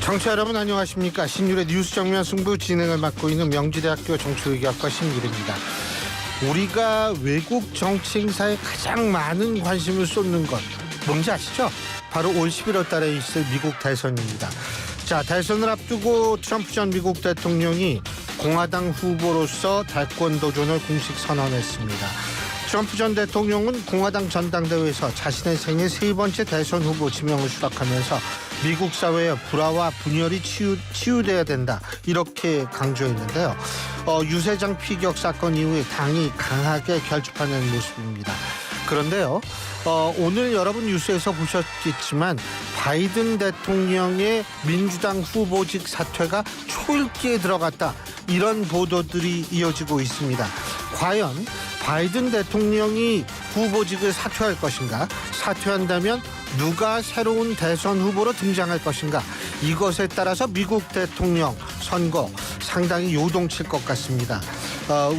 청취자 여러분 안녕하십니까. 신율의 뉴스 정면 승부 진행을 맡고 있는 명지대학교 정치의학과 신길입니다. 우리가 외국 정치 행사에 가장 많은 관심을 쏟는 것 뭔지 아시죠? 바로 올 11월 달에 있을 미국 대선입니다. 자, 대선을 앞두고 트럼프 전 미국 대통령이 공화당 후보로서 대권 도전을 공식 선언했습니다. 트럼프 전 대통령은 공화당 전당대회에서 자신의 생애 세 번째 대선 후보 지명을 수락하면서 미국 사회의 불화와 분열이 치유돼야 된다 이렇게 강조했는데요. 유세장 피격 사건 이후에 당이 강하게 결집하는 모습입니다. 그런데요, 오늘 여러분 뉴스에서 보셨겠지만 바이든 대통령의 민주당 후보직 사퇴가 초읽기에 들어갔다 이런 보도들이 이어지고 있습니다. 과연 바이든 대통령이 후보직을 사퇴할 것인가? 사퇴한다면 누가 새로운 대선 후보로 등장할 것인가? 이것에 따라서 미국 대통령 선거 상당히 요동칠 것 같습니다.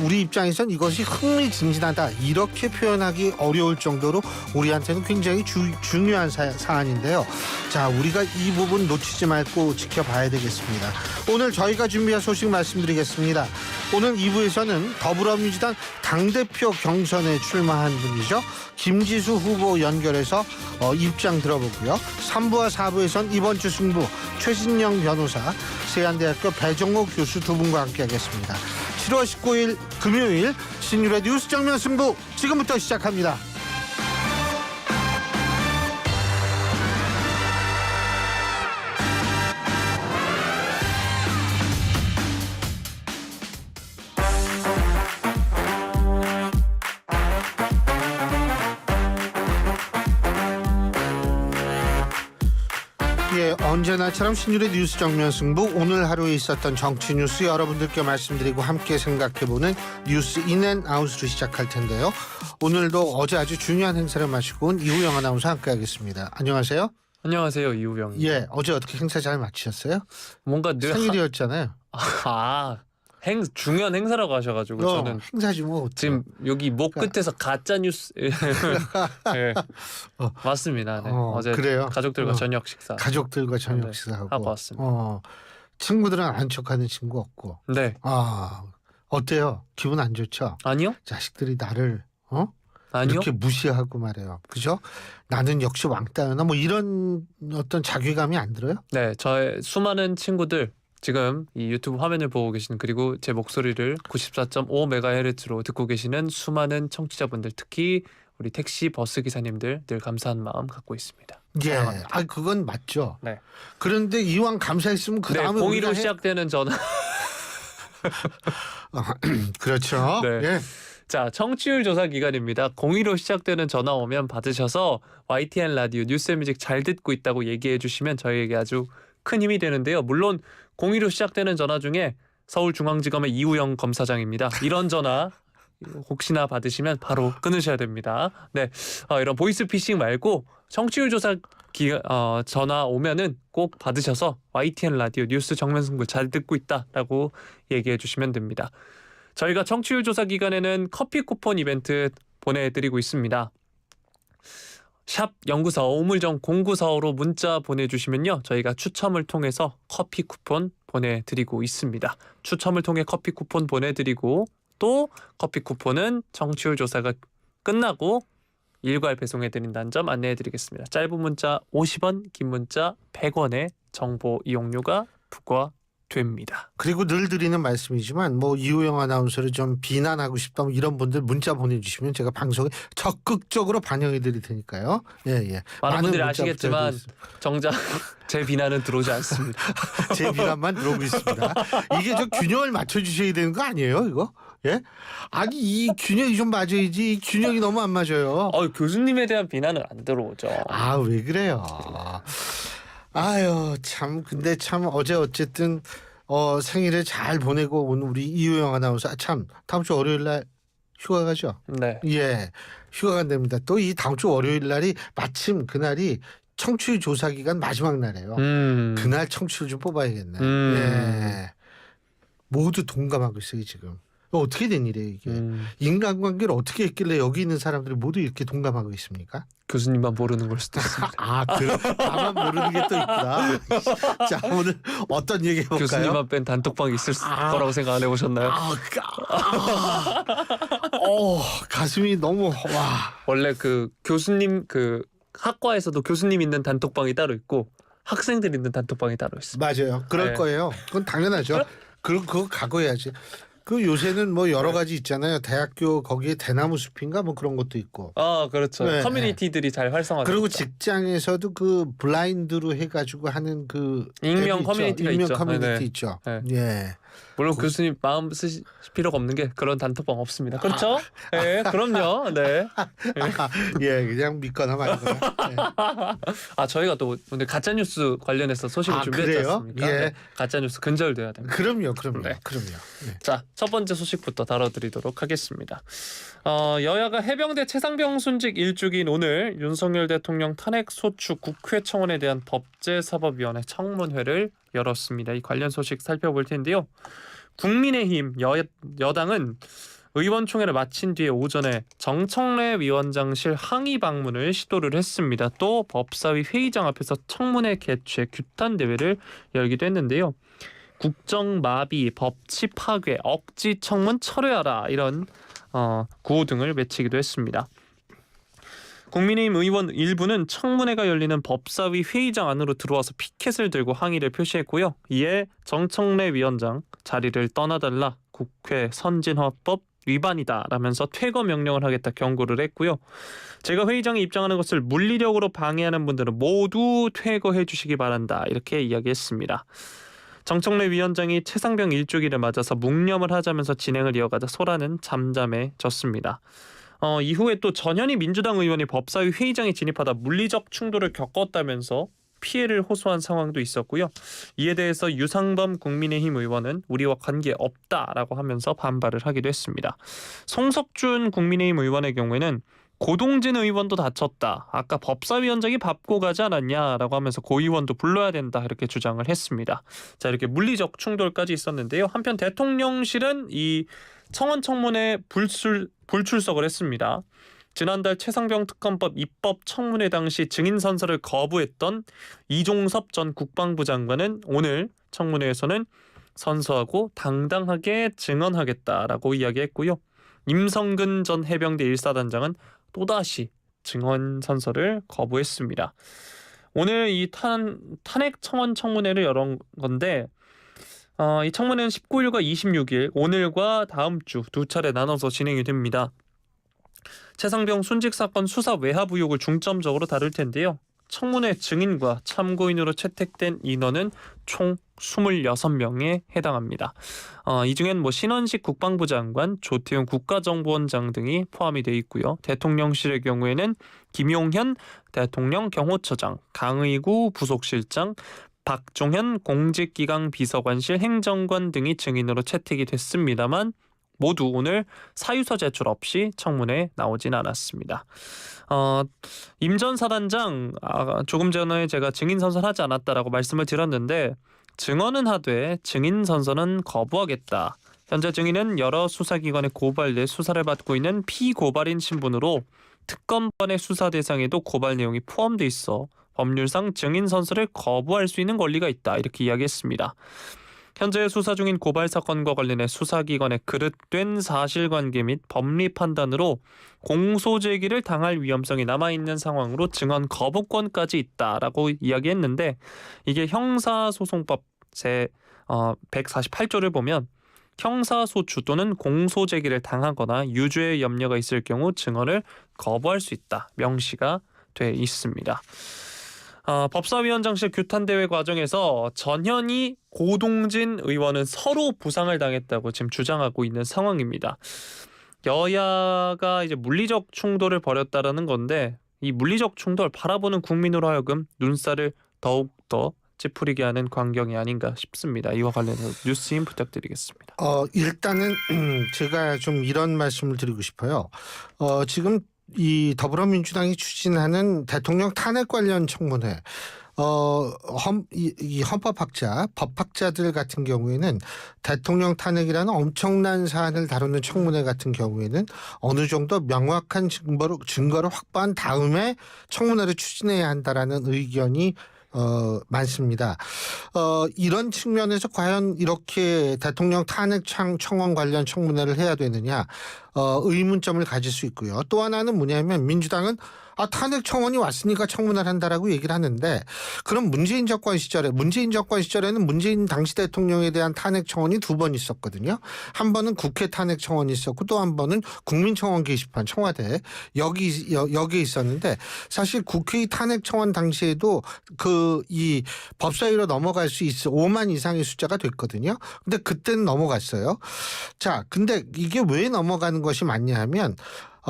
우리 입장에선 이것이 흥미진진하다 이렇게 표현하기 어려울 정도로 우리한테는 굉장히 중요한 사안인데요. 자, 우리가 이 부분 놓치지 말고 지켜봐야 되겠습니다. 오늘 저희가 준비한 소식 말씀드리겠습니다. 오늘 2부에서는 더불어민주당 당대표 경선에 출마한 분이죠. 김지수 후보 연결해서 입장 들어보고요. 3부와 4부에선 이번 주 승부 최진영 변호사, 세안대학교 배정호 교수 두 분과 함께하겠습니다. 7월 19일 금요일 신율의 뉴스 정면 승부 지금부터 시작합니다. 예, 언제나처럼 신율의 뉴스 정면 승부 오늘 하루에 있었던 정치 뉴스 여러분들께 말씀드리고 함께 생각해보는 뉴스 인앤아웃으로 시작할 텐데요. 오늘도 어제 아주 중요한 행사를 마치고 온 이우영 아나운서 함께하겠습니다. 안녕하세요. 안녕하세요, 이우영입니다. 예, 어제 어떻게 행사 잘 마치셨어요? 뭔가 늘 생일이었잖아요. 중요한 행사라고 하셔가지고 저는 행사지 뭐 지금 여기 목 끝에서 가짜 뉴스 네. 맞습니다. 네. 어제 그래요? 가족들과 저녁 식사 가족들과 저녁 식사하고 하고 왔습니다. 친구들은 안 척하는 친구 없고. 네. 어때요? 기분 안 좋죠? 아니요? 자식들이 나를 아니요? 이렇게 무시하고 말해요. 그죠? 나는 역시 왕따였나 뭐 이런 어떤 자괴감이 안 들어요? 네, 저의 수많은 친구들 지금 이 유튜브 화면을 보고 계신 그리고 제 목소리를 94.5MHz로 듣고 계시는 수많은 청취자분들 특히 우리 택시 버스 기사님들 늘 감사한 마음 갖고 있습니다. 예, 사랑합니다. 그건 맞죠. 네. 그런데 이왕 감사했으면 그 다음에 네, 02로 시작되는 전화. 그렇죠. 네. 예. 자, 청취율 조사 기간입니다. 02로 시작되는 전화 오면 받으셔서 YTN 라디오 뉴스뮤직 잘 듣고 있다고 얘기해 주시면 저희에게 아주 큰 힘이 되는데요. 물론 02로 시작되는 전화 중에 서울중앙지검의 이우영 검사장입니다. 이런 전화 혹시나 받으시면 바로 끊으셔야 됩니다. 네, 이런 보이스피싱 말고 청취율 조사 전화 오면은 꼭 받으셔서 YTN 라디오 뉴스 정면승부 잘 듣고 있다라고 얘기해 주시면 됩니다. 저희가 청취율 조사 기간에는 커피 쿠폰 이벤트 보내드리고 있습니다. 샵 0945 우물정 0945로 문자 보내주시면요. 저희가 추첨을 통해서 커피 쿠폰 보내드리고 있습니다. 추첨을 통해 커피 쿠폰 보내드리고 또 커피 쿠폰은 청취율 조사가 끝나고 일괄 배송해드린다는 점 안내해드리겠습니다. 짧은 문자 50원, 긴 문자 100원의 정보 이용료가 부과됩니다. 그리고 늘 드리는 말씀이지만 뭐 이우영 아나운서를 좀 비난하고 싶다 뭐 이런 분들 문자 보내주시면 제가 방송에 적극적으로 반영해 드릴 테니까요. 예. 많은 분들이 아시겠지만 정작 제 비난은 들어오지 않습니다. 제 비난만 들어오고 있습니다. 이게 저 균형을 맞춰주셔야 되는 거 아니에요 이거? 예? 아니 이 균형이 좀 맞아야지. 이 균형이 너무 안 맞아요. 교수님에 대한 비난은 안 들어오죠. 왜 그래요? 아유 참 근데 참 어제 어쨌든 생일을 잘 보내고 온 우리 이우영 아나운서 참 다음 주 월요일 날 휴가 가죠? 네. 예, 휴가 간답니다. 또 이 다음 주 월요일 날이 마침 그날이 청취율 조사 기간 마지막 날이에요. 그날 청취율 좀 뽑아야겠네. 예. 모두 동감하고 있어요 지금. 어떻게 된 일이에요 이게? 인간관계를 어떻게 했길래 여기 있는 사람들이 모두 이렇게 동감하고 있습니까? 교수님만 모르는 걸 수도 있습니다. 그럼 나만 모르는 게 또 있구나. 자, 오늘 어떤 얘기 해볼까요? 교수님만 뺀 단톡방이 있을 거라고 생각 안 해보셨나요? 가슴이 너무 원래 그 교수님 그 학과에서도 교수님 있는 단톡방이 따로 있고 학생들 있는 단톡방이 따로 있습니다. 맞아요. 그럴 네. 거예요. 그건 당연하죠. 그거 각오해야지. 그 요새는 뭐 여러 가지 있잖아요. 대학교 거기에 대나무 숲인가 뭐 그런 것도 있고. 그렇죠. 네, 커뮤니티들이 잘 활성화되고. 그리고 직장에서도 그 블라인드로 해가지고 하는 그 익명 앱이 커뮤니티가 익명 있죠. 커뮤니티 네. 있죠. 네. 예. 물론 교수님 마음 쓰실 필요가 없는 게 그런 단톡방 없습니다. 그렇죠? 네, 그럼요. 네. 예, 그냥 믿거나 말거나. 예. 저희가 또 오늘 가짜 뉴스 관련해서 소식을 준비했지 그래요? 않습니까? 예. 네, 가짜 뉴스 근절돼야 됩니다. 그럼요. 네. 네. 자, 첫 번째 소식부터 다뤄드리도록 하겠습니다. 여야가 해병대 최상병 순직 1주기인 오늘 윤석열 대통령 탄핵 소추 국회 청원에 대한 법제사법위원회 청문회를 열었습니다. 이 관련 소식 살펴볼 텐데요. 국민의힘 여당은 의원총회를 마친 뒤에 오전에 정청래 위원장실 항의 방문을 시도를 했습니다. 또 법사위 회의장 앞에서 청문회 개최 규탄 대회를 열기도 했는데요. 국정 마비, 법치 파괴, 억지 청문 철회하라 이런 구호 등을 외치기도 했습니다. 국민의힘 의원 일부는 청문회가 열리는 법사위 회의장 안으로 들어와서 피켓을 들고 항의를 표시했고요. 이에 정청래 위원장 자리를 떠나달라, 국회 선진화법 위반이다 라면서 퇴거 명령을 하겠다 경고를 했고요. 제가 회의장에 입장하는 것을 물리력으로 방해하는 분들은 모두 퇴거해 주시기 바란다 이렇게 이야기했습니다. 정청래 위원장이 최상병 1주기를 맞아서 묵념을 하자면서 진행을 이어가자 소란은 잠잠해졌습니다. 이후에 또 전현희 민주당 의원이 법사위 회의장에 진입하다 물리적 충돌을 겪었다면서 피해를 호소한 상황도 있었고요. 이에 대해서 유상범 국민의힘 의원은 우리와 관계없다라고 하면서 반발을 하기도 했습니다. 송석준 국민의힘 의원의 경우에는 고동진 의원도 다쳤다. 아까 법사위원장이 밟고 가지 않았냐라고 하면서 고 의원도 불러야 된다 이렇게 주장을 했습니다. 자, 이렇게 물리적 충돌까지 있었는데요. 한편 대통령실은 이 청원 청문회 불출석을 했습니다. 지난달 최상병 특검법 입법 청문회 당시 증인 선서를 거부했던 이종섭 전 국방부 장관은 오늘 청문회에서는 선서하고 당당하게 증언하겠다라고 이야기했고요. 임성근 전 해병대 1사단장은 또다시 증언 선서를 거부했습니다. 오늘 이 탄핵 청원 청문회를 열은 건데 이 청문회는 19일과 26일 오늘과 다음 주 두 차례 나눠서 진행이 됩니다. 최상병 순직 사건 수사 외압 의혹을 중점적으로 다룰 텐데요. 청문회 증인과 참고인으로 채택된 인원은 총 26명에 해당합니다. 이 중엔 신원식 국방부 장관, 조태용 국가정보원장 등이 포함이 돼 있고요. 대통령실의 경우에는 김용현 대통령 경호처장, 강의구 부속실장, 박종현 공직기강 비서관실 행정관 등이 증인으로 채택이 됐습니다만 모두 오늘 사유서 제출 없이 청문회에 나오진 않았습니다. 임 전 사단장 조금 전에 제가 증인 선서하지 않았다라고 말씀을 드렸는데 증언은 하되 증인 선서는 거부하겠다. 현재 증인은 여러 수사기관에 고발돼 수사를 받고 있는 피고발인 신분으로 특검반의 수사 대상에도 고발 내용이 포함돼 있어 법률상 증인 선서를 거부할 수 있는 권리가 있다 이렇게 이야기했습니다. 현재 수사 중인 고발 사건과 관련해 수사기관의 그릇된 사실관계 및 법리 판단으로 공소 제기를 당할 위험성이 남아있는 상황으로 증언 거부권까지 있다라고 이야기했는데 이게 형사소송법 제 148조를 보면 형사소추 또는 공소 제기를 당하거나 유죄의 염려가 있을 경우 증언을 거부할 수 있다 명시가 돼 있습니다. 법사위원장실 규탄대회 과정에서 전현희, 고동진 의원은 서로 부상을 당했다고 지금 주장하고 있는 상황입니다. 여야가 이제 물리적 충돌을 벌였다라는 건데 이 물리적 충돌 바라보는 국민으로 하여금 눈살을 더욱더 찌푸리게 하는 광경이 아닌가 싶습니다. 이와 관련해서 뉴스임 부탁드리겠습니다. 일단은 제가 좀 이런 말씀을 드리고 싶어요. 지금 이 더불어민주당이 추진하는 대통령 탄핵 관련 청문회 이 헌법학자, 법학자들 같은 경우에는 대통령 탄핵이라는 엄청난 사안을 다루는 청문회 같은 경우에는 어느 정도 명확한 증거를 확보한 다음에 청문회를 추진해야 한다라는 의견이 많습니다. 이런 측면에서 과연 이렇게 대통령 탄핵 청원 관련 청문회를 해야 되느냐 의문점을 가질 수 있고요. 또 하나는 뭐냐면 민주당은 탄핵 청원이 왔으니까 청문회를 한다라고 얘기를 하는데 그럼 문재인 정권 시절에는 문재인 당시 대통령에 대한 탄핵 청원이 2번 있었거든요. 한 번은 국회 탄핵 청원이 있었고 또 한 번은 국민청원 게시판 청와대 여기에 있었는데 사실 국회 탄핵 청원 당시에도 이 법사위로 넘어갈 수 있어 5만 이상의 숫자가 됐거든요. 근데 그때는 넘어갔어요. 자, 근데 이게 왜 넘어가는 것이 맞냐 하면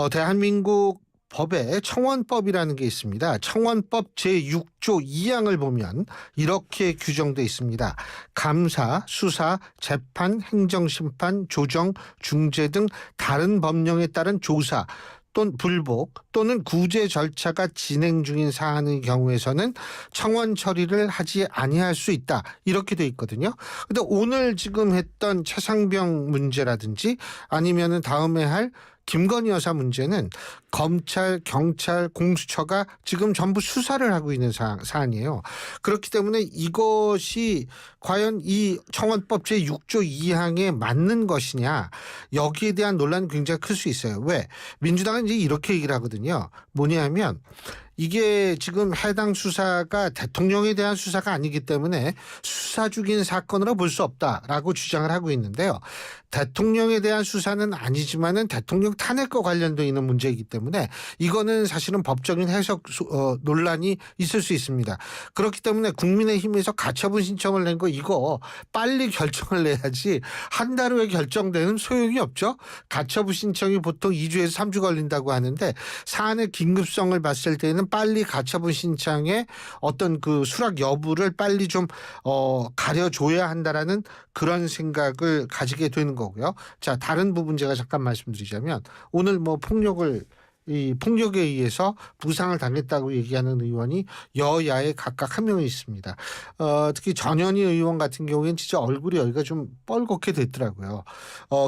대한민국 법에 청원법이라는 게 있습니다. 청원법 제6조 2항을 보면 이렇게 규정돼 있습니다. 감사, 수사, 재판, 행정심판, 조정, 중재 등 다른 법령에 따른 조사 또는 불복 또는 구제 절차가 진행 중인 사안의 경우에서는 청원 처리를 하지 아니할 수 있다. 이렇게 돼 있거든요. 근데 오늘 지금 했던 최상병 문제라든지 아니면은 다음에 할 김건희 여사 문제는 검찰, 경찰, 공수처가 지금 전부 수사를 하고 있는 사안이에요. 그렇기 때문에 이것이 과연 이 청원법 제6조 2항에 맞는 것이냐 여기에 대한 논란이 굉장히 클 수 있어요. 왜? 민주당은 이제 이렇게 얘기를 하거든요. 뭐냐면 이게 지금 해당 수사가 대통령에 대한 수사가 아니기 때문에 수사 중인 사건으로 볼 수 없다라고 주장을 하고 있는데요. 대통령에 대한 수사는 아니지만은 대통령 탄핵과 관련되어 있는 문제이기 때문에 이거는 사실은 법적인 해석 논란이 있을 수 있습니다. 그렇기 때문에 국민의힘에서 가처분 신청을 낸 거 이거 빨리 결정을 내야지 한 달 후에 결정되는 소용이 없죠. 가처분 신청이 보통 2주에서 3주 걸린다고 하는데 사안의 긴급성을 봤을 때는 빨리 가처분 신청의 어떤 그 수락 여부를 빨리 좀 가려줘야 한다라는 그런 생각을 가지게 되는 거고요. 자, 다른 부분 제가 잠깐 말씀드리자면 오늘 뭐 이 폭력에 의해서 부상을 당했다고 얘기하는 의원이 여야에 각각 한 명이 있습니다. 특히 전현희 의원 같은 경우에는 진짜 얼굴이 여기가 좀 뻘겋게 됐더라고요.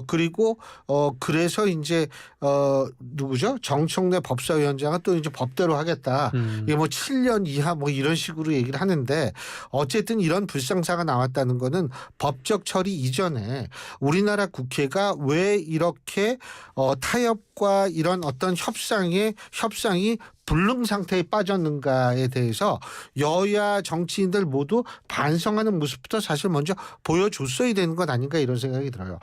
그리고 그래서 이제 누구죠? 정청래 법사위원장은 또 이제 법대로 하겠다. 이게 뭐 7년 이하 뭐 이런 식으로 얘기를 하는데 어쨌든 이런 불상사가 나왔다는 거는 법적 처리 이전에 우리나라 국회가 왜 이렇게 타협과 이런 어떤 협상이 불능 상태에 빠졌는가에 대해서 여야 정치인들 모두 반성하는 모습부터 사실 먼저 보여줬어야 되는 것 아닌가 이런 생각이 들어요.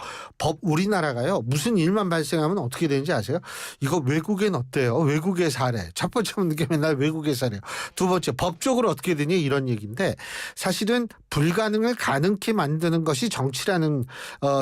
우리나라가요. 무슨 일만 발생하면 어떻게 되는지 아세요? 이거 외국엔 어때요? 외국의 사례. 첫 번째 묻는 게 맨날 외국의 사례요. 두 번째 법적으로 어떻게 되냐 이런 얘기인데 사실은 불가능을 가능케 만드는 것이 정치라는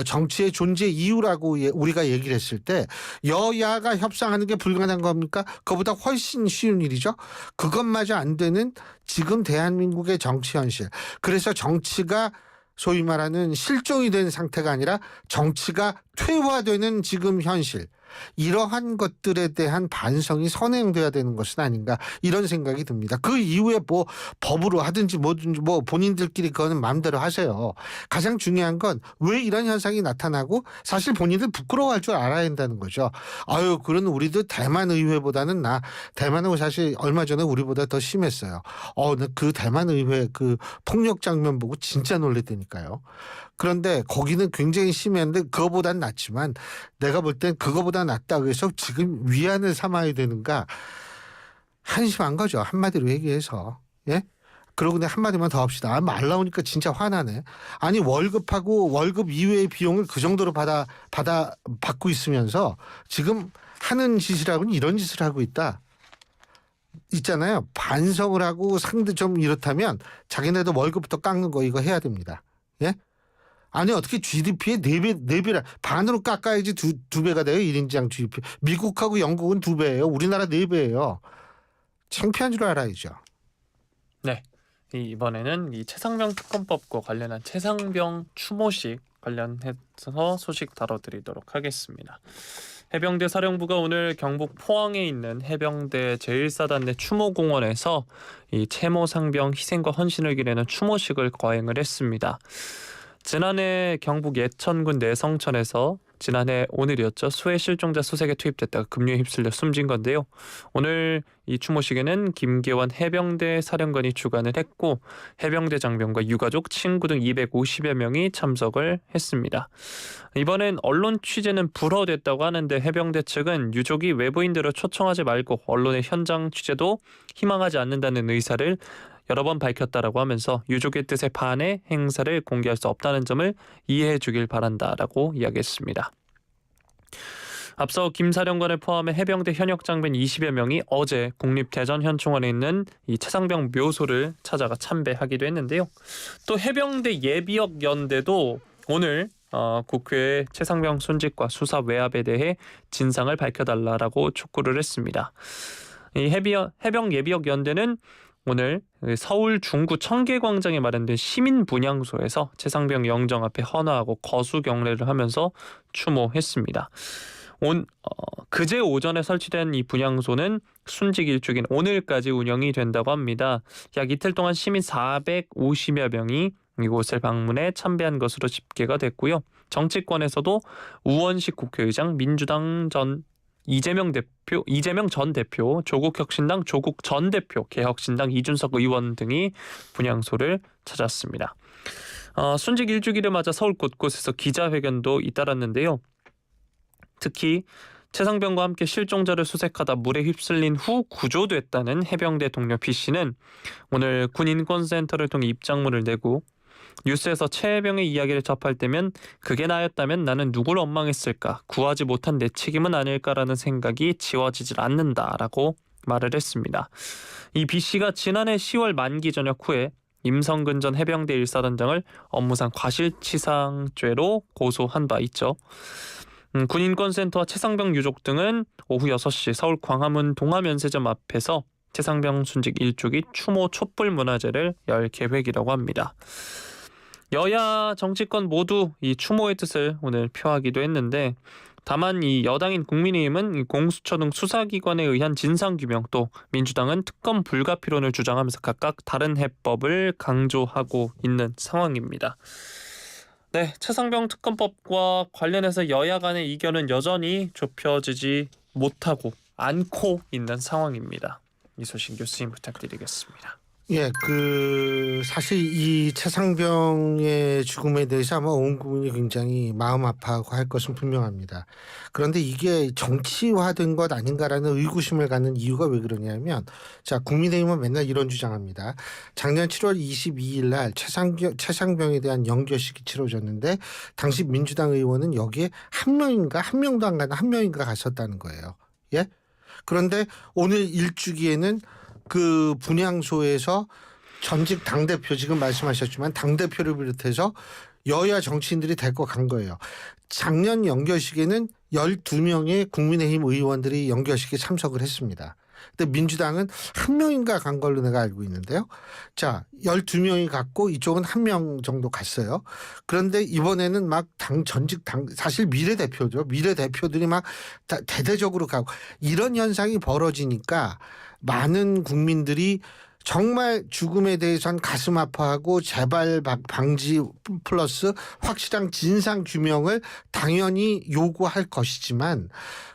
정치의 존재 이유라고 우리가 얘기를 했을 때 여야가 협상하는 게 불가능한 겁니까? 그보다 훨씬 쉬운 일이죠. 그것마저 안 되는 지금 대한민국의 정치 현실. 그래서 정치가 소위 말하는 실종이 된 상태가 아니라 정치가 퇴화되는 지금 현실. 이러한 것들에 대한 반성이 선행돼야 되는 것은 아닌가 이런 생각이 듭니다. 그 이후에 뭐 법으로 하든지 뭐든지 뭐 본인들끼리 그거는 마음대로 하세요. 가장 중요한 건 왜 이런 현상이 나타나고 사실 본인들 부끄러워할 줄 알아야 한다는 거죠. 아유, 그런 우리도 대만 의회보다는 대만은 사실 얼마 전에 우리보다 더 심했어요. 그 대만 의회 그 폭력 장면 보고 진짜 놀랬다니까요. 그런데 거기는 굉장히 심했는데 그거보단 낫지만 내가 볼 땐 그거보다 낫다고 해서 지금 위안을 삼아야 되는가 한심한 거죠. 한마디로 얘기해서. 예? 그러고 내가 한마디만 더 합시다. 말 나오니까 진짜 화나네. 아니 월급하고 월급 이외의 비용을 그 정도로 받고 있으면서 지금 하는 짓이라고는 이런 짓을 하고 있다. 있잖아요. 반성을 하고 상대 좀 이렇다면 자기네도 월급부터 깎는 거 이거 해야 됩니다. 예? 아니 어떻게 GDP의 4배라 반으로 깎아야지 두 배가 돼요. 1인당 GDP. 미국하고 영국은 2배예요. 우리나라 4배예요. 창피한 줄 알아야죠. 네. 이번에는 이 최상병 특검법과 관련한 최상병 추모식 관련해서 소식 다뤄드리도록 하겠습니다. 해병대 사령부가 오늘 경북 포항에 있는 해병대 제1사단 내 추모공원에서 이 채모 상병 희생과 헌신을 기리는 추모식을 거행을 했습니다. 지난해 경북 예천군 내성천에서 지난해 오늘이었죠. 수해 실종자 수색에 투입됐다가 급류에 휩쓸려 숨진 건데요. 오늘 이 추모식에는 김계원 해병대 사령관이 주관을 했고 해병대 장병과 유가족, 친구 등 250여 명이 참석을 했습니다. 이번엔 언론 취재는 불허됐다고 하는데 해병대 측은 유족이 외부인들을 초청하지 말고 언론의 현장 취재도 희망하지 않는다는 의사를 여러 번 밝혔다라고 하면서 유족의 뜻에 반해 행사를 공개할 수 없다는 점을 이해해 주길 바란다라고 이야기했습니다. 앞서 김 사령관을 포함해 해병대 현역 장병 20여 명이 어제 국립대전현충원에 있는 이 최상병 묘소를 찾아가 참배하기도 했는데요. 또 해병대 예비역 연대도 오늘 국회에 최상병 순직과 수사 외압에 대해 진상을 밝혀달라고 촉구를 했습니다. 이 해병 예비역 연대는 오늘 서울 중구 청계광장에 마련된 시민분향소에서 최상병 영정 앞에 헌화하고 거수 경례를 하면서 추모했습니다. 그제 오전에 설치된 이 분향소는 순직 일주긴 오늘까지 운영이 된다고 합니다. 약 이틀 동안 시민 450여 명이 이곳을 방문해 참배한 것으로 집계가 됐고요. 정치권에서도 우원식 국회의장, 민주당 이재명 전 대표, 조국혁신당 조국 전 대표, 개혁신당 이준석 의원 등이 분향소를 찾았습니다. 순직 일주기를 맞아 서울 곳곳에서 기자회견도 잇따랐는데요. 특히 최상병과 함께 실종자를 수색하다 물에 휩쓸린 후 구조됐다는 해병대 동료 B씨는 오늘 군인권센터를 통해 입장문을 내고 뉴스에서 최 해병의 이야기를 접할 때면 그게 나였다면 나는 누굴 원망했을까, 구하지 못한 내 책임은 아닐까라는 생각이 지워지질 않는다라고 말을 했습니다. 이 B씨가 지난해 10월 만기 전역 후에 임성근 전 해병대 1사단장을 업무상 과실치상죄로 고소한 바 있죠. 군인권센터와 최상병 유족 등은 오후 6시 서울 광화문 동아면세점 앞에서 최상병 순직 일주기 추모 촛불 문화제를 열 계획이라고 합니다. 여야 정치권 모두 이 추모의 뜻을 오늘 표하기도 했는데 다만 이 여당인 국민의힘은 공수처 등 수사기관에 의한 진상규명, 또 민주당은 특검 불가피론을 주장하면서 각각 다른 해법을 강조하고 있는 상황입니다. 네, 최상병 특검법과 관련해서 여야 간의 이견은 여전히 좁혀지지 못하고 않고 있는 상황입니다. 이소식 교수님 부탁드리겠습니다. 예, 사실 이 최상병의 죽음에 대해서 아마 온 국민이 굉장히 마음 아파하고 할 것은 분명합니다. 그런데 이게 정치화된 것 아닌가라는 의구심을 갖는 이유가 왜 그러냐면, 자, 국민의힘은 맨날 이런 주장합니다. 작년 7월 22일 날 최상병에 대한 영결식이 치러졌는데 당시 민주당 의원은 여기에 한 명도 안 가는 한 명인가 갔었다는 거예요. 예? 그런데 오늘 일주기에는 그 분향소에서 전직 당대표, 지금 말씀하셨지만 당대표를 비롯해서 여야 정치인들이 데리고 간 거예요. 작년 영결식에는 12명의 국민의힘 의원들이 영결식에 참석을 했습니다. 근데 민주당은 한 명인가 간 걸로 내가 알고 있는데요. 자, 12명이 갔고 이쪽은 한 명 정도 갔어요. 그런데 이번에는 막 사실 미래대표죠. 미래대표들이 막 대대적으로 가고 이런 현상이 벌어지니까 많은 국민들이 정말 죽음에 대해선 가슴 아파하고 재발 방지 플러스 확실한 진상 규명을 당연히 요구할 것이지만,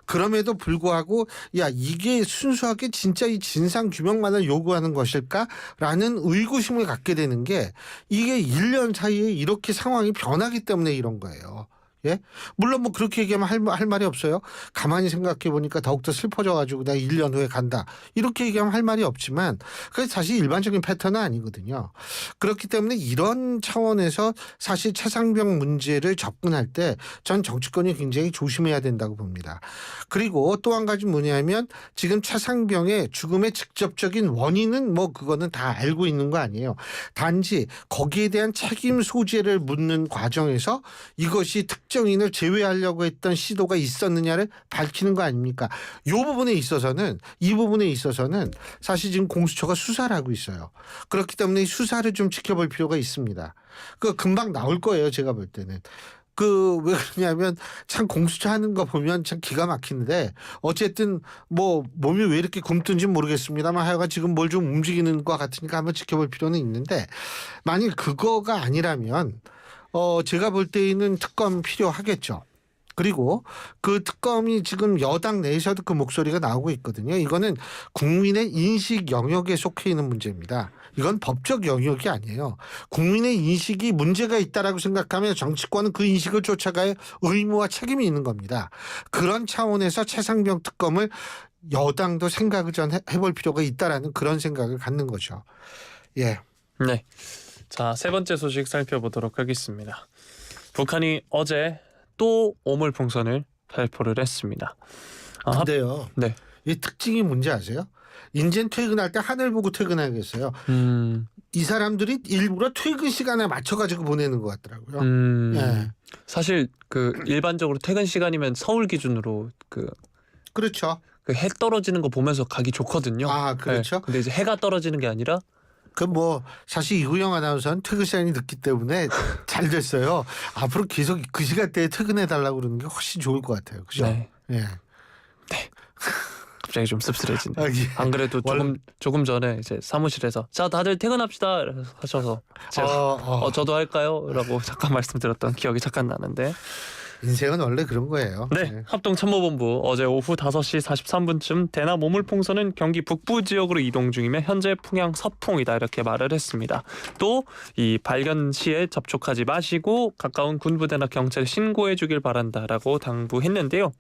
그럼에도 불구하고 야, 이게 순수하게 진짜 이 진상 규명만을 요구하는 것일까라는 의구심을 갖게 되는 게, 이게 1년 사이에 이렇게 상황이 변하기 때문에 이런 거예요. 예? 물론 뭐 그렇게 얘기하면 할 말이 없어요. 가만히 생각해 보니까 더욱더 슬퍼져가지고 내가 1년 후에 간다, 이렇게 얘기하면 할 말이 없지만 그게 사실 일반적인 패턴은 아니거든요. 그렇기 때문에 이런 차원에서 사실 최상병 문제를 접근할 때 전 정치권이 굉장히 조심해야 된다고 봅니다. 그리고 또 한 가지 뭐냐면, 지금 최상병의 죽음의 직접적인 원인은 뭐 그거는 다 알고 있는 거 아니에요. 단지 거기에 대한 책임 소재를 묻는 과정에서 이것이 특정인을 제외하려고 했던 시도가 있었느냐를 밝히는 거 아닙니까? 이 부분에 있어서는 사실 지금 공수처가 수사를 하고 있어요. 그렇기 때문에 수사를 좀 지켜볼 필요가 있습니다. 금방 나올 거예요, 제가 볼 때는. 왜 그러냐면 참 공수처 하는 거 보면 참 기가 막히는데 어쨌든 뭐 몸이 왜 이렇게 굼뜬지 모르겠습니다만 하여간 지금 뭘 좀 움직이는 것 같으니까 한번 지켜볼 필요는 있는데 만일 그거가 아니라면 제가 볼 때에는 특검 필요하겠죠. 그리고 그 특검이 지금 여당 내에서도 그 목소리가 나오고 있거든요. 이거는 국민의 인식 영역에 속해 있는 문제입니다. 이건 법적 영역이 아니에요. 국민의 인식이 문제가 있다라고 생각하면 정치권은 그 인식을 쫓아갈 의무와 책임이 있는 겁니다. 그런 차원에서 최상병 특검을 여당도 생각을 좀 해볼 필요가 있다라는 그런 생각을 갖는 거죠. 예. 네. 자, 세 번째 소식 살펴보도록 하겠습니다. 북한이 어제 또 오물풍선을 살포를 했습니다. 근데요. 네. 이 특징이 뭔지 아세요? 인젠 퇴근할 때 하늘 보고 퇴근하겠어요. 이 사람들이 일부러 퇴근 시간에 맞춰가지고 보내는 것 같더라고요. 예. 사실 그 일반적으로 퇴근 시간이면 서울 기준으로 그렇죠. 그 해 떨어지는 거 보면서 가기 좋거든요. 아, 그렇죠. 네. 근데 이제 해가 떨어지는 게 아니라 사실 이구영 아나운서는 퇴근 시간이 늦기 때문에 잘 됐어요. 앞으로 계속 그 시간대에 퇴근해 달라고 그러는 게 훨씬 좋을 것 같아요. 그죠? 네. 예. 네. 갑자기 좀 씁쓸해지네. 아, 예. 안 그래도 조금 전에 이제 사무실에서 자 다들 퇴근합시다 하셔서 제가 저도 할까요?라고 잠깐 말씀드렸던 기억이 잠깐 나는데. 인생은 원래 그런 거예요. 네, 합동참모본부 어제 오후 5시 43분쯤 대남 오물풍선은 경기 북부 지역으로 이동 중이며 현재 풍향 서풍이다 이렇게 말을 했습니다. 또 이 발견 시에 접촉하지 마시고 가까운 군부대나 경찰에 신고해 주길 바란다라고 당부했는데요.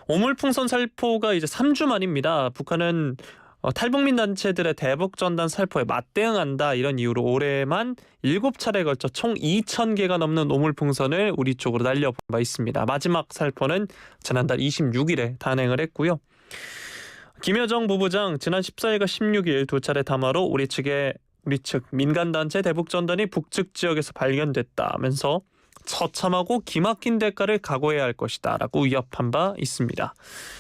오물풍선 살포가 이제 3주 만입니다. 북한은 탈북민 단체들의 대북전단 살포에 맞대응한다 이런 이유로 올해만 7차례에 걸쳐 총 2,000개가 넘는 오물풍선을 우리 쪽으로 날려본 바 있습니다. 마지막 살포는 지난달 26일에 단행을 했고요. 김여정 부부장 지난 14일과 16일 두 차례 담화로 우리 측 민간단체 대북전단이 북측 지역에서 발견됐다면서 처참하고 기막힌 대가를 각오해야 할 것이다 라고 위협한 바 있습니다.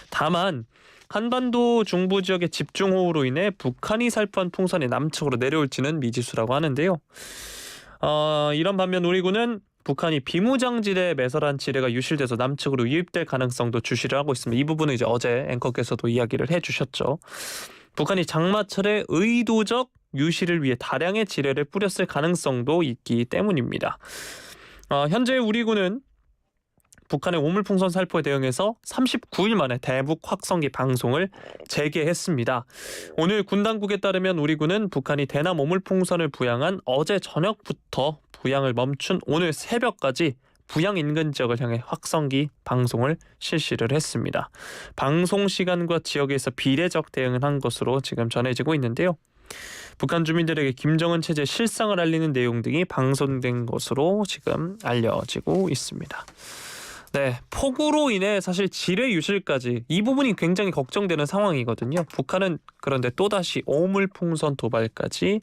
다만 한반도 중부 지역의 집중호우로 인해 북한이 살포한 풍선이 남측으로 내려올지는 미지수라고 하는데요. 이런 반면 우리 군은 북한이 비무장지대에 매설한 지뢰가 유실돼서 남측으로 유입될 가능성도 주시를 하고 있습니다. 이 부분은 이제 어제 앵커께서도 이야기를 해주셨죠. 북한이 장마철에 의도적 유실을 위해 다량의 지뢰를 뿌렸을 가능성도 있기 때문입니다. 현재 우리 군은 북한의 오물풍선 살포에 대응해서 39일 만에 대북 확성기 방송을 재개했습니다. 오늘 군 당국에 따르면 우리 군은 북한이 대남 오물풍선을 부양한 어제 저녁부터 부양을 멈춘 오늘 새벽까지 부양 인근 지역을 향해 확성기 방송을 실시를 했습니다. 방송 시간과 지역에서 비례적 대응을 한 것으로 지금 전해지고 있는데요. 북한 주민들에게 김정은 체제 실상을 알리는 내용 등이 방송된 것으로 지금 알려지고 있습니다. 네, 폭우로 인해 사실 지뢰 유실까지 이 부분이 굉장히 걱정되는 상황이거든요. 북한은 그런데 또다시 오물풍선 도발까지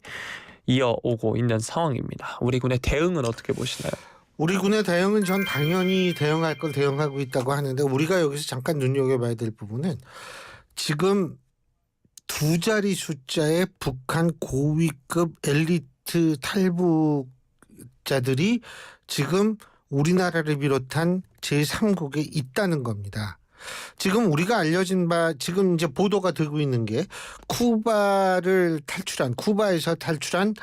이어오고 있는 상황입니다. 우리 군의 대응은 어떻게 보시나요? 우리 군의 대응은 전 당연히 대응할 걸 대응하고 있다고 하는데 우리가 여기서 잠깐 눈여겨봐야 될 부분은 지금 두 자리 숫자의 북한 고위급 엘리트 탈북자들이 지금 우리나라를 비롯한 제3국에 있다는 겁니다. 지금 우리가 알려진 바 지금 이제 보도가 되고 있는 게 쿠바에서 탈출한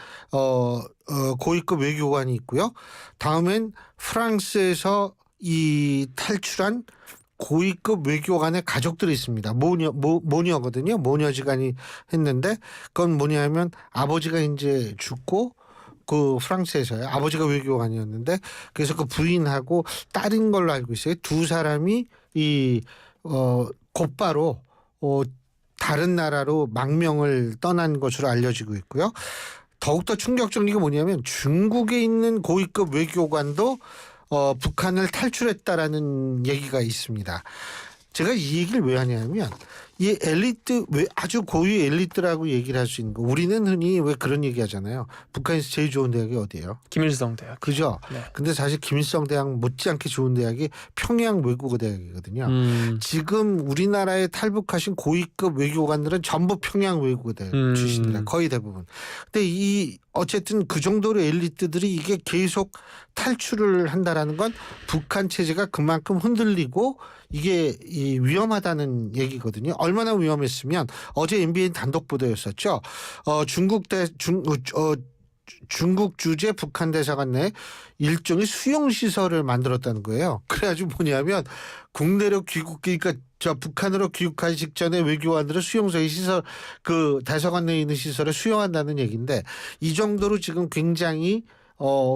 고위급 외교관이 있고요. 다음엔 프랑스에서 이 탈출한 고위급 외교관의 가족들이 있습니다. 모녀거든요. 모녀지간이 했는데 그건 뭐냐면 아버지가 이제 죽고 그 프랑스에서요. 아버지가 외교관이었는데 그래서 그 부인하고 딸인 걸로 알고 있어요. 두 사람이 곧바로 다른 나라로 망명을 떠난 것으로 알려지고 있고요. 더욱더 충격적인 게 뭐냐면 중국에 있는 고위급 외교관도 북한을 탈출했다라는 얘기가 있습니다. 제가 이 얘기를 왜 하냐면 이 엘리트 왜 아주 고위 엘리트라고 얘기를 할 수 있는 거. 우리는 흔히 왜 그런 얘기하잖아요. 북한에서 제일 좋은 대학이 어디예요? 김일성 대학. 그죠? 네. 근데 사실 김일성 대학 못지않게 좋은 대학이 평양 외국어 대학이거든요. 지금 우리나라에 탈북하신 고위급 외교관들은 전부 평양 외국어 대학 출신이라 거의 대부분. 근데 이 어쨌든 그 정도로 엘리트들이 이게 계속 탈출을 한다라는 건 북한 체제가 그만큼 흔들리고 이게 이 위험하다는 얘기거든요. 얼마나 위험했으면 어제 MBN 단독 보도였었죠. 중국 주재 북한 대사관 내 일종의 수용 시설을 만들었다는 거예요. 그래가지고 뭐냐면 국내로 그러니까 저 북한으로 귀국하기 직전에 외교관들을 수용소의 시설 그 대사관 내에 있는 시설에 수용한다는 얘기인데 이 정도로 지금 굉장히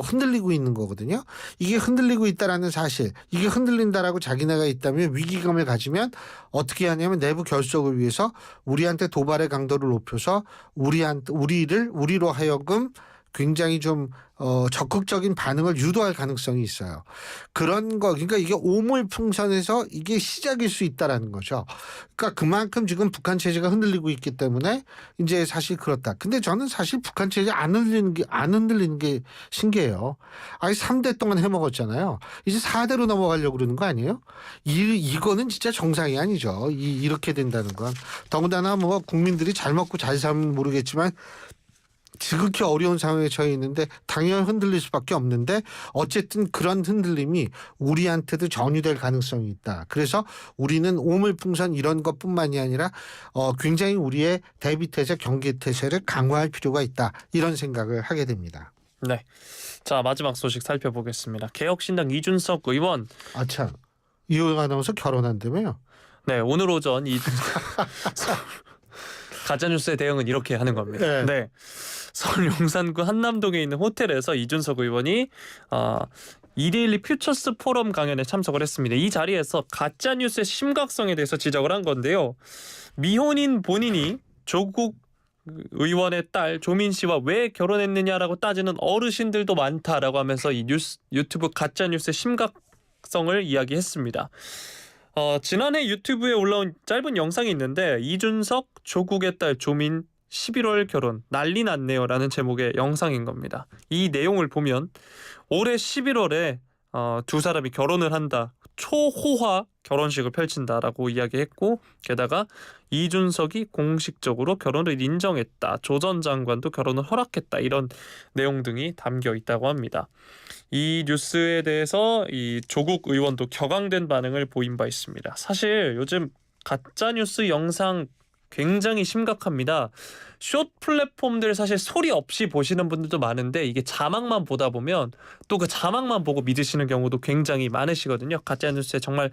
흔들리고 있는 거거든요. 이게 흔들리고 있다라는 사실, 이게 흔들린다라고 자기네가 있다면 위기감을 가지면 어떻게 하냐면 내부 결속을 위해서 우리한테 도발의 강도를 높여서 우리로 하여금 굉장히 좀 적극적인 반응을 유도할 가능성이 있어요. 그런 거 그러니까 이게 오물풍선에서 이게 시작일 수 있다라는 거죠. 그러니까 그만큼 지금 북한 체제가 흔들리고 있기 때문에 이제 사실 그렇다. 근데 저는 사실 북한 체제 안 흔들리는 게 신기해요. 아니 3대 동안 해먹었잖아요. 이제 4대로 넘어가려고 그러는 거 아니에요? 이거는 진짜 정상이 아니죠. 이렇게 된다는 건. 더군다나 뭐 국민들이 잘 먹고 잘 살면 모르겠지만 지극히 어려운 상황에 처해 있는데 당연히 흔들릴 수밖에 없는데 어쨌든 그런 흔들림이 우리한테도 전유될 가능성이 있다. 그래서 우리는 오물풍선 이런 것뿐만이 아니라 굉장히 우리의 대비태세, 경계태세를 강화할 필요가 있다. 이런 생각을 하게 됩니다. 네. 자, 마지막 소식 살펴보겠습니다. 개혁신당 이준석 의원. 아참. 이호영 아나운서 결혼한다며요? 네, 오늘 오전 가짜뉴스의 대응은 이렇게 하는 겁니다. 네. 서울 용산구 한남동에 있는 호텔에서 이준석 의원이 2대1 퓨처스 포럼 강연에 참석을 했습니다. 이 자리에서 가짜뉴스의 심각성에 대해서 지적을 한 건데요. 미혼인 본인이 조국 의원의 딸 조민 씨와 왜 결혼했느냐라고 따지는 어르신들도 많다라고 하면서 이 유튜브 가짜뉴스의 심각성을 이야기했습니다. 지난해 유튜브에 올라온 짧은 영상이 있는데 이준석 조국의 딸 조민 11월 결혼 난리 났네요라는 제목의 영상인 겁니다. 이 내용을 보면 올해 11월에 두 사람이 결혼을 한다. 초호화 결혼식을 펼친다라고 이야기했고 게다가 이준석이 공식적으로 결혼을 인정했다. 조 전 장관도 결혼을 허락했다. 이런 내용 등이 담겨 있다고 합니다. 이 뉴스에 대해서 이 조국 의원도 격앙된 반응을 보인 바 있습니다. 사실 요즘 가짜뉴스 영상 굉장히 심각합니다. 숏 플랫폼들 사실 소리 없이 보시는 분들도 많은데 이게 자막만 보다 보면 또 그 자막만 보고 믿으시는 경우도 굉장히 많으시거든요. 가짜뉴스에 정말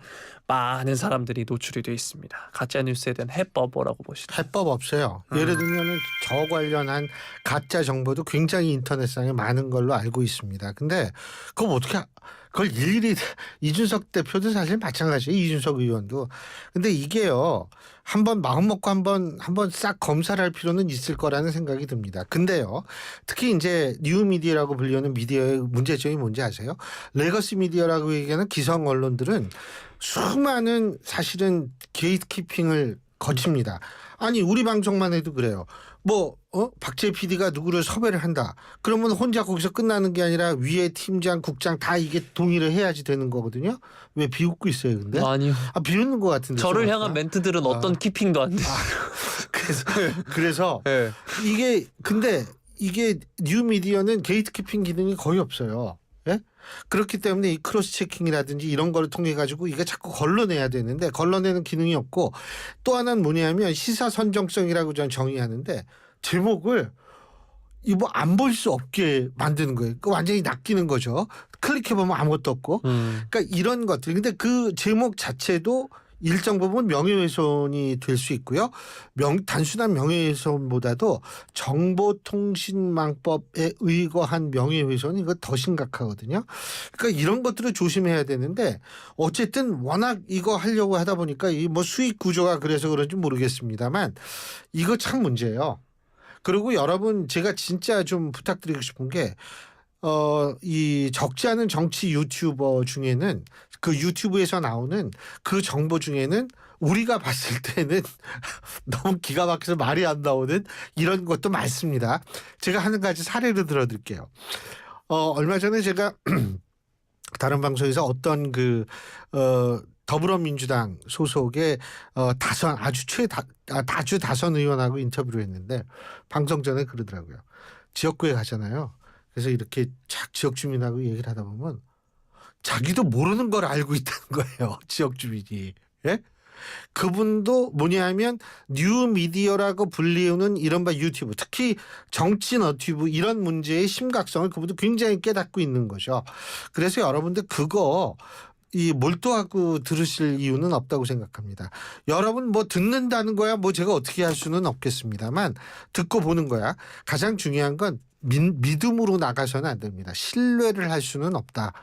많은 사람들이 노출이 되어 있습니다. 가짜뉴스에 대한 해법 뭐라고 보시나요? 해법 없어요. 예를 들면 저 관련한 가짜 정보도 굉장히 인터넷상에 많은 걸로 알고 있습니다. 근데 그걸 어떻게 그걸 일일이 이준석 대표도 사실 마찬가지예요. 이준석 의원도. 근데 이게요. 한번 마음 먹고 한번 싹 검사를 할 필요는 있을 거라는 생각이 듭니다. 근데요. 특히 이제 뉴미디어라고 불리는 미디어의 문제점이 뭔지 아세요? 레거시 미디어라고 얘기하는 기성 언론들은 수많은 사실은 게이트키핑을 거칩니다. 아니 우리 방송만 해도 그래요. 박재 PD가 누구를 섭외를 한다. 그러면 혼자 거기서 끝나는 게 아니라 위에 팀장, 국장 다 이게 동의를 해야지 되는 거거든요. 왜 비웃고 있어요, 근데? 아니요. 비웃는 것 같은데. 저를 향한 멘트들은 어떤 키핑도 안 돼요. 그래서 네. 근데 이게 뉴미디어는 게이트키핑 기능이 거의 없어요. 예? 그렇기 때문에 이 크로스 체킹이라든지 이런 거를 통해 가지고 이게 자꾸 걸러내야 되는데 걸러내는 기능이 없고 또 하나는 뭐냐면 시사 선정성이라고 저는 정의하는데 제목을 안 볼 수 없게 만드는 거예요. 그 완전히 낚이는 거죠. 클릭해보면 아무것도 없고. 그러니까 이런 것들. 근데 그 제목 자체도 일정 부분 명예훼손이 될 수 있고요. 단순한 명예훼손보다도 정보통신망법에 의거한 명예훼손이 이거 더 심각하거든요. 그러니까 이런 것들을 조심해야 되는데 어쨌든 워낙 이거 하려고 하다 보니까 이 수익 구조가 그래서 그런지 모르겠습니다만 이거 참 문제예요. 그리고 여러분 제가 진짜 좀 부탁드리고 싶은 게 이 적지 않은 정치 유튜버 중에는 그 유튜브에서 나오는 그 정보 중에는 우리가 봤을 때는 너무 기가 막혀서 말이 안 나오는 이런 것도 많습니다. 제가 한 가지 사례를 들어드릴게요. 얼마 전에 제가 다른 방송에서 어떤 더불어민주당 소속의 다주 다선 의원하고 인터뷰를 했는데 방송 전에 그러더라고요. 지역구에 가잖아요. 그래서 이렇게 지역 주민하고 얘기를 하다 보면 자기도 모르는 걸 알고 있다는 거예요. 지역 주민이. 예? 그분도 뭐냐면 뉴미디어라고 불리우는 이른바 유튜브, 특히 정치 너튜브 이런 문제의 심각성을 그분도 굉장히 깨닫고 있는 거죠. 그래서 여러분들 그거 몰두하고 들으실 이유는 없다고 생각합니다. 여러분 뭐 듣는다는 거야 뭐 제가 어떻게 할 수는 없겠습니다만 듣고 보는 거야. 가장 중요한 건 믿음으로 나가서는 안 됩니다. 신뢰를 할 수는 없다.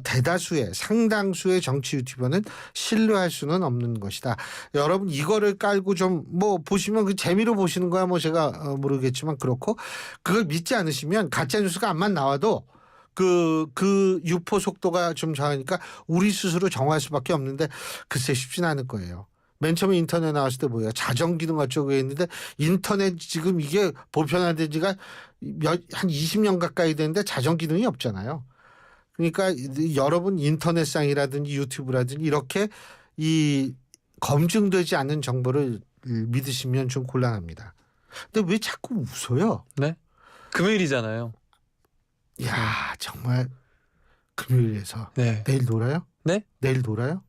대다수의 상당수의 정치 유튜버는 신뢰할 수는 없는 것이다. 여러분 이거를 깔고 좀 뭐 보시면 그 재미로 보시는 거야 뭐 제가 모르겠지만 그렇고 그걸 믿지 않으시면 가짜 뉴스가 암만 나와도 그 유포 속도가 좀 저하니까 우리 스스로 정할 수밖에 없는데 글쎄 쉽진 않을 거예요. 맨 처음에 인터넷 나왔을 때 뭐야 자정 기능 어쩌고 했는데 인터넷 지금 이게 보편화된 지가 한 20년 가까이 됐는데 자정 기능이 없잖아요. 그러니까 여러분 인터넷상이라든지 유튜브라든지 이렇게 이 검증되지 않은 정보를 믿으시면 좀 곤란합니다. 근데 왜 자꾸 웃어요? 네? 금요일이잖아요. 야 정말 금요일에서 네. 내일 놀아요? 네? 내일 놀아요?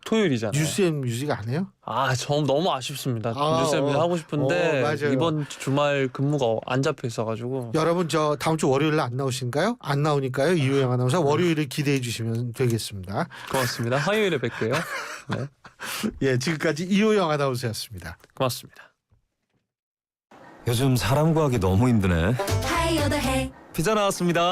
토요일이잖아요. 뉴스앤뮤직 안 해요? 저 너무 아쉽습니다. 아, 뉴스앱 하고 싶은데 맞아요. 이번 주말 근무가 안 잡혀 있어가지고. 여러분 저 다음 주 월요일 안 나오신가요? 안 나오니까요. 이효영 아나운서 월요일을 기대해 주시면 되겠습니다. 고맙습니다. 화요일에 뵐게요. 네. 예, 지금까지 이효영 아나운서였습니다. 고맙습니다. 요즘 사람 구하기 너무 힘드네. 하이어더 해. 피자 나왔습니다.